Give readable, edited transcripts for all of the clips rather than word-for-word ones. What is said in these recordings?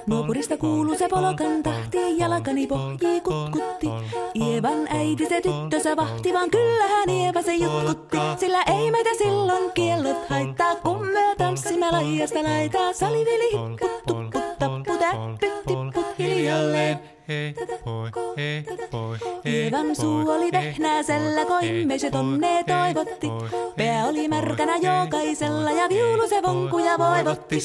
Nuopurista kuuluu se polokan tahti, jalkani pohjii kutkutti. Ievan äiti se tyttönsä vahti, vaan kyllähän Ieva se jutkutti. Sillä ei meitä silloin kiellot haittaa, kun me tanssimme laijasta laitaa. Salivili hipput, tupput, tapput, äppyt, tipput hiljalleen. Ievan suu oli vehnäisellä, koimme se tonne toivotti. Pää oli märkänä jokaisella ja viulu se vonkuja voivotti.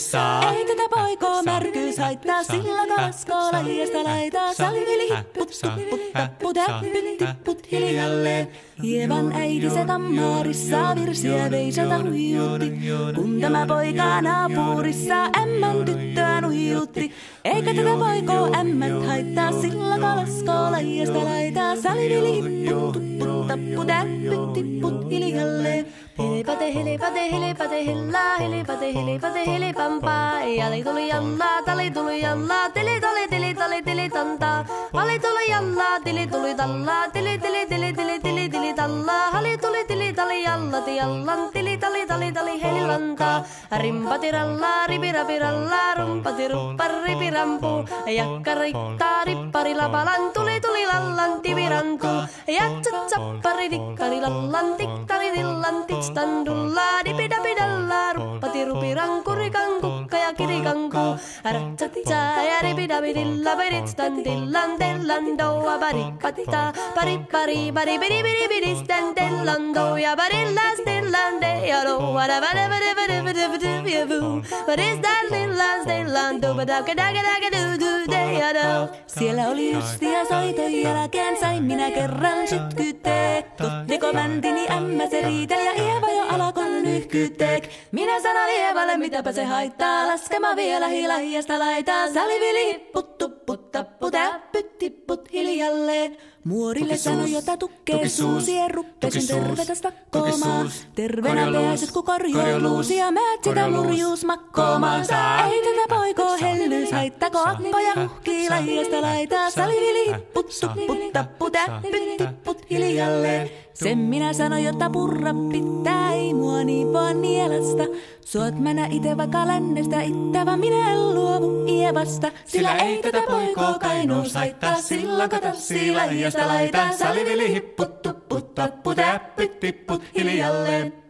Ei tätä poikoo märkyys haittaa, sillä kalaskoo laijasta laitaa. Salivili hipput, tupput, tapput, äppyt, tipput hiljalleen. Ievan äiti se kammarissa virsiä veiseltä huijutti, kun tämä poika naapurissa ämmän tyttöä nuijutti. Eikä tätä poikoo ämmät haittaa, sillä kalaskoo laijasta laitaa. Salivili hipput, tupput, tapput, äppyt, tipput hiljalleen. Helipate, helipate, helipate, hellaa, helipate, helipate, helipampaa. Jali tuli jallaa, tali tuli jallaa, tili tali, tili tali, tili tantaa. Hali tuli jallaa, tili tuli tallaa, tili tili tili tili tili tili tallaa. Hali tuli tili tali jallati jallan, tili tali tali tali helilantaa. Rimpati rallaa, ripirapi rallaa, rumpati ruppar ripirampu. Jakka rikkaa, rippari lapalan, tuli tuli lallan, tivirantu. Jatsat sappari tikkari lallan, tikkari tillan, tikstandullaa, dipidapidallaa, ruppati rupiranku, rikankukka ja kirikanku. Ratsatsaa ja ripidapidilla, piritstan tillan, tellan doua, parippatta, paripari, paripidipidipidistan, tellan doua, parillas, tellan de, ja doua, da vada vada vada vada vada vada. Paristan tillan, tellan doua, da kada kada kada du de, ja do. Siellä oli ystia soiton jälkeen, sain minä kerran sytkyteek. Tuttiko mäntini ämmä se riiteli ja Ieva jo alakon nyhkyteek. Minä sanon Ievalle, mitäpä se haittaa, laskema vielä hilahiasta laitaa. Salivili hipput, tupput, tapput, äppyt, tipput hiljalleen. Muorille sanoi, jota tukkee suusien ruppesin tervetäs vakkoomaan. Terveenä pääset, kun korjoo luusia, määt sitä murjuus makkoomaan. Ei tätä poikoo hellyys haittako, appoja huhkii laijasta laitaa. Salivili hipput, tupput, tapput, äppyt, tipput hiljalleen. Sen minä sanoin, jota purra pitää, ei mua niin vaan nielasta. Suot mänä ite vaikka lännestä ittävä, minä en luovu Ievasta. Sillä ei tätä poikoo kainuus haittaa, silloin katassii laijasta laitaa. Salivili hipput, tupput, tapput, äppyt, tipput hiljalleen.